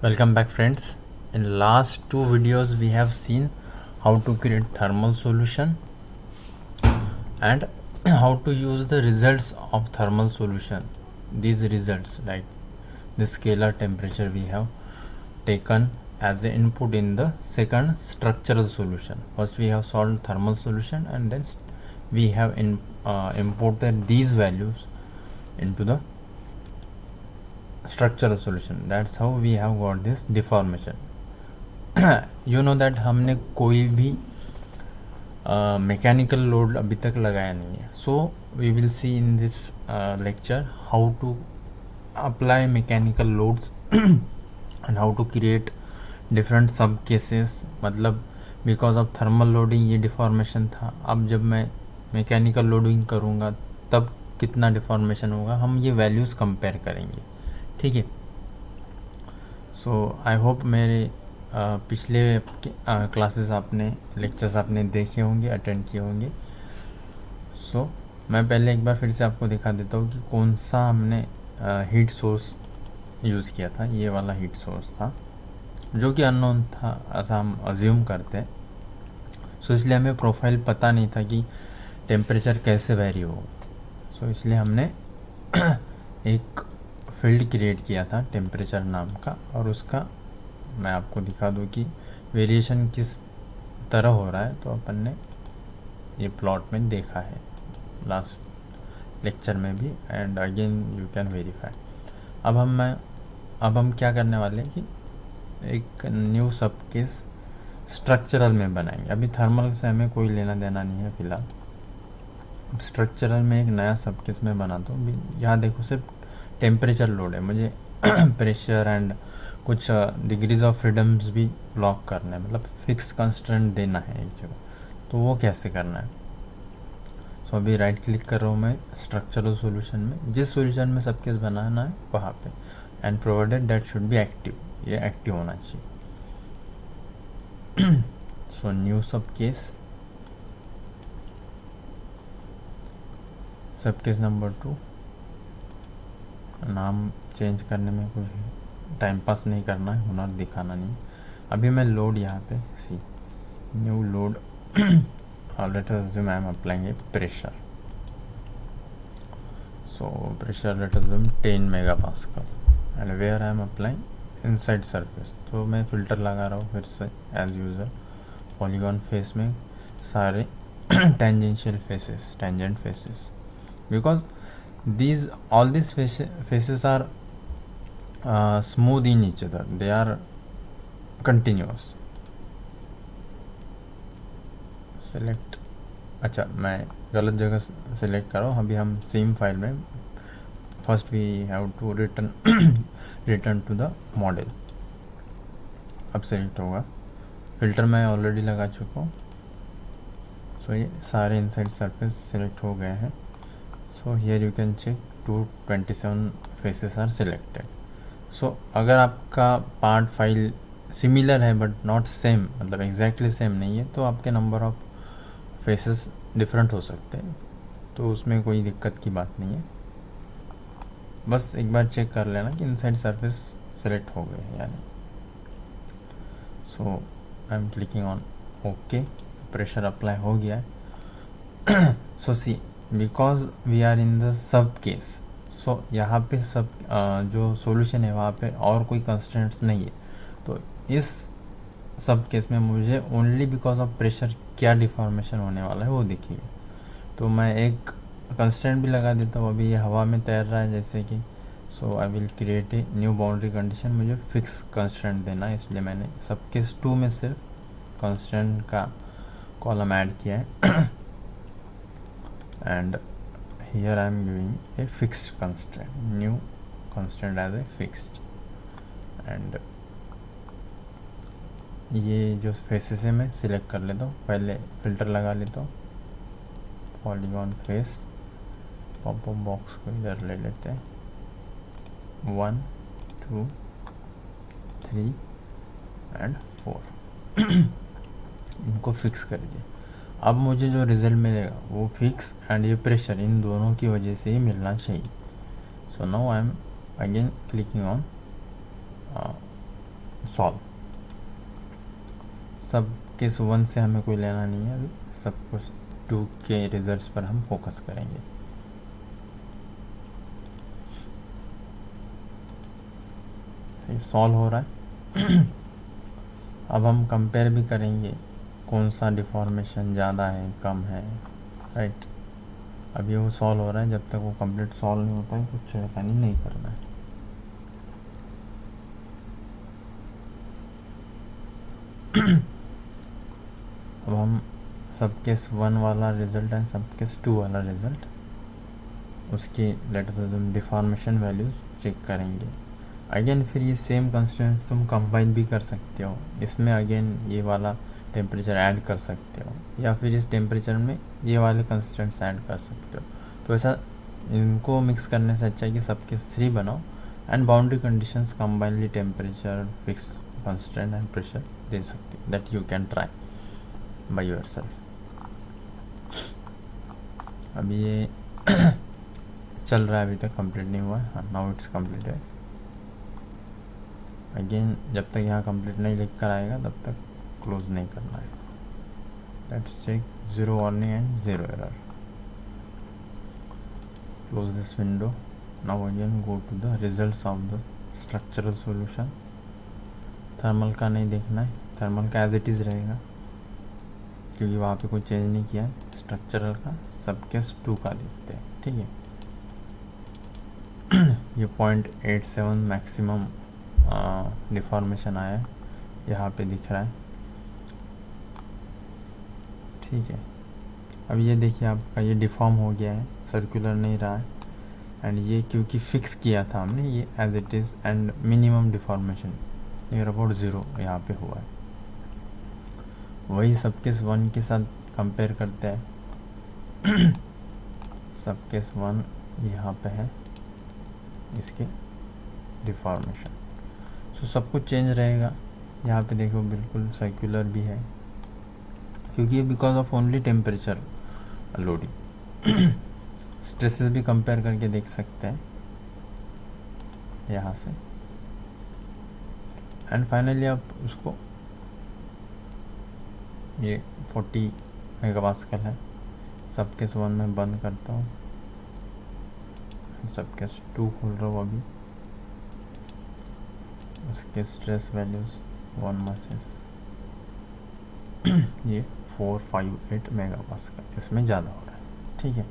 Welcome back, friends. In last two videos we have seen how to create thermal solution and how to use the results of thermal solution. These results, like the scalar temperature, we have taken as the input in the second structural solution. First we have solved thermal solution, and then we have imported these values into the structural solution. That's how we have got this deformation. You know that हमने कोई भी mechanical load अभी तक लगाया नहीं है. So we will see in this lecture how to apply mechanical loads and how to create different sub cases. मतलब because of thermal loading ये डिफॉर्मेशन था. अब जब मैं मैकेनिकल लोडिंग करूँगा तब कितना डिफॉर्मेशन होगा, हम ये वैल्यूज़ कंपेयर करेंगे. ठीक है. सो आई होप मेरे पिछले क्लासेस आपने लेक्चर्स आपने देखे होंगे, अटेंड किए होंगे. सो मैं पहले एक बार फिर से आपको दिखा देता हूँ कि कौन सा हमने हीट सोर्स यूज़ किया था. ये वाला हीट सोर्स था जो कि अननोन था, ऐसा हम अज्यूम करते हैं. सो इसलिए हमें प्रोफाइल पता नहीं था कि टेम्परेचर कैसे वेरी हो. सो इसलिए हमने एक फील्ड क्रिएट किया था टेम्परेचर नाम का, और उसका मैं आपको दिखा दूँ कि वेरिएशन किस तरह हो रहा है. तो अपन ने ये प्लॉट में देखा है लास्ट लेक्चर में भी, and again you can verify. अब हम क्या करने वाले हैं कि एक न्यू सब केस स्ट्रक्चरल में बनाएंगे. अभी थर्मल से हमें कोई लेना देना नहीं है फिलहाल. स्ट्रक्चरल में एक नया सब केस में बनाता हूँ. यहाँ देखो सिर्फ टेम्परेचर लोड है, मुझे प्रेशर एंड कुछ डिग्रीज ऑफ फ्रीडम्स भी ब्लॉक करना है. मतलब फिक्स कंस्ट्रेंट देना है एक जगह. तो वो कैसे करना है. सो अभी राइट क्लिक कर रहा हूँ मैं स्ट्रक्चरल सॉल्यूशन में, जिस सॉल्यूशन में सब केस बनाना है वहाँ पे, and provided that should be active. ये एक्टिव होना चाहिए. सो न्यू सब केस नंबर 2. नाम चेंज करने में कोई टाइम पास नहीं करना है, हुनर दिखाना नहीं. अभी मैं लोड यहाँ पे see new load let us assume I am applying a pressure. So pressure let us assume 10 megapascal, and where I am applying inside surface. तो मैं फिल्टर लगा रहा हूँ फिर से एज यूजर. पॉलीगॉन फेस में सारे tangential faces, tangent faces, because all these faces are smooth in each other, they are continuous. select. अच्छा, मैं गलत जगह सेलेक्ट कर रहा हूँ. अभी हम सेम फाइल में first we have to return to the model. अब सेलेक्ट होगा. फिल्टर मैं ऑलरेडी लगा चुका हूँ. सो ये सारे इनसाइड सरफेस सेलेक्ट हो गए हैं. So here you can check 227 faces are selected. So अगर आपका पार्ट फाइल सिमिलर है बट नॉट सेम, मतलब एग्जैक्टली सेम नहीं है, तो आपके नंबर ऑफ फेसेस डिफरेंट हो सकते हैं. तो उसमें कोई दिक्कत की बात नहीं है. बस एक बार चेक कर लेना कि इनसाइड सरफेस सेलेक्ट हो गए या नहीं. So I am clicking on okay. Pressure apply हो गया है. So see, because we are in the sub case, so यहाँ पे सब जो सॉल्यूशन है वहाँ पे और कोई कंस्ट्रेंट्स नहीं है. तो इस सब केस में मुझे ओनली बिकॉज ऑफ प्रेशर क्या डिफॉर्मेशन होने वाला है वो देखिए. तो मैं एक कंस्ट्रेंट भी लगा देता हूँ. अभी ये हवा में तैर रहा है जैसे कि. So I will create a new boundary condition. मुझे फिक्स कंस्ट्रेंट देना है, इसलिए मैंने सब केस 2 में सिर्फ कंस्ट्रेंट का कॉलम ऐड किया है. and here I am giving a fixed constraint, new constraint as a fixed. and ये जो फेसेस है मैं सिलेक्ट कर लेता हूँ. पहले फिल्टर लगा लेता हूँ. पॉलीगॉन फेस, पॉपअप बॉक्स को इधर ले लेते हैं. 1 2 3 एंड 4. इनको फिक्स कर दिए. अब मुझे जो रिज़ल्ट मिलेगा वो फिक्स एंड ये प्रेशर, इन दोनों की वजह से ही मिलना चाहिए. So now I am again clicking on solve. सब केस 1 से हमें कोई लेना नहीं है, अभी सब कुछ 2 के रिजल्ट्स पर हम फोकस करेंगे। सॉल्व हो रहा है। अब हम कंपेयर भी करेंगे कौन सा डिफॉर्मेशन ज़्यादा है कम है, राइट। अब ये वो सॉल्व हो रहा है, जब तक वो कंप्लीट सॉल्व नहीं होता है कुछ छेड़खानी नहीं करना है। अब हम सब केस 1 वाला रिजल्ट एंड सब केस 2 वाला रिजल्ट, उसकी let's assume deformation values check करेंगे। अगेन फिर ये सेम कंस्ट्रेंट्स तुम कंबाइन भी कर सकते हो, इसमें अगेन ये वाला टेम्परेचर ऐड कर सकते हो, या फिर इस टेम्परेचर में ये वाले कंस्ट्रेंट्स ऐड कर सकते हो। तो ऐसा इनको मिक्स करने से अच्छा है कि सबके 3 बनाओ and boundary conditions combinedly temperature, fix constraint and pressure दे सकते हो। That you can try by yourself. अभी ये चल रहा है, अभी तक कंप्लीट नहीं हुआ है। Now it's completed. अगेन जब तक यहाँ कंप्लीट नहीं लिख कर आएगा तब तक क्लोज नहीं करना है। Let's check 0 warning and 0 error. Close this window. Now again go to the results of the structural solution. Thermal का नहीं देखना है, थर्मल का एज इट इज़ रहेगा क्योंकि वहाँ पे कोई चेंज नहीं किया है। स्ट्रक्चरल का सब केस 2 का देखते हैं, ठीक है। ये 0.87 मैक्सिमम डिफॉर्मेशन आया है, यहाँ पे दिख रहा है, ठीक है। अब ये देखिए आपका ये डिफॉर्म हो गया है, सर्कुलर नहीं रहा है। एंड ये क्योंकि फिक्स किया था हमने, ये as it is and minimum deformation near about 0 यहाँ पे हुआ है। वही सब केस 1 के साथ कंपेयर करते हैं। सब केस 1 यहाँ पे है, इसके डिफॉर्मेशन, सो सब कुछ चेंज रहेगा। यहाँ पे देखो बिल्कुल सर्कुलर भी है क्योंकि ये because of only temperature loading. Stresses भी कंपेयर करके देख सकते हैं यहाँ से। एंड फाइनली आप उसको, ये 40 मेगापास्कल है, सब केस 1 में बंद करता हूँ, सब केस 2 खोल रहा हूँ अभी। उसके स्ट्रेस वैल्यूज 1 मासेस ये 458 मेगापास्कल, इसमें ज़्यादा हो रहा है, ठीक है।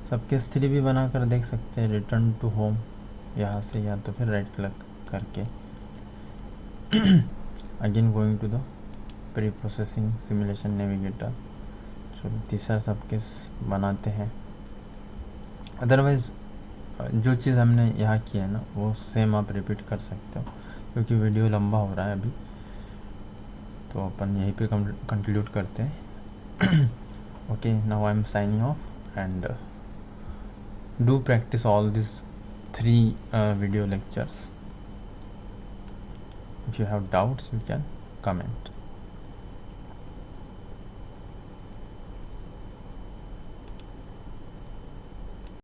सब केस 3 भी बना कर देख सकते हैं। रिटर्न टू होम यहाँ से, या तो फिर राइट क्लिक करके again going to the pre processing simulation navigator. चलो तीसरा सब केस बनाते हैं। अदरवाइज़ जो चीज़ हमने यहाँ की है ना वो सेम आप रिपीट कर सकते हो, क्योंकि वीडियो लंबा हो रहा है अभी, तो अपन यहीं पे कंक्लूड करते हैं। Okay, now I am signing off and do practice all this 3 video lectures. If you have doubts you can comment.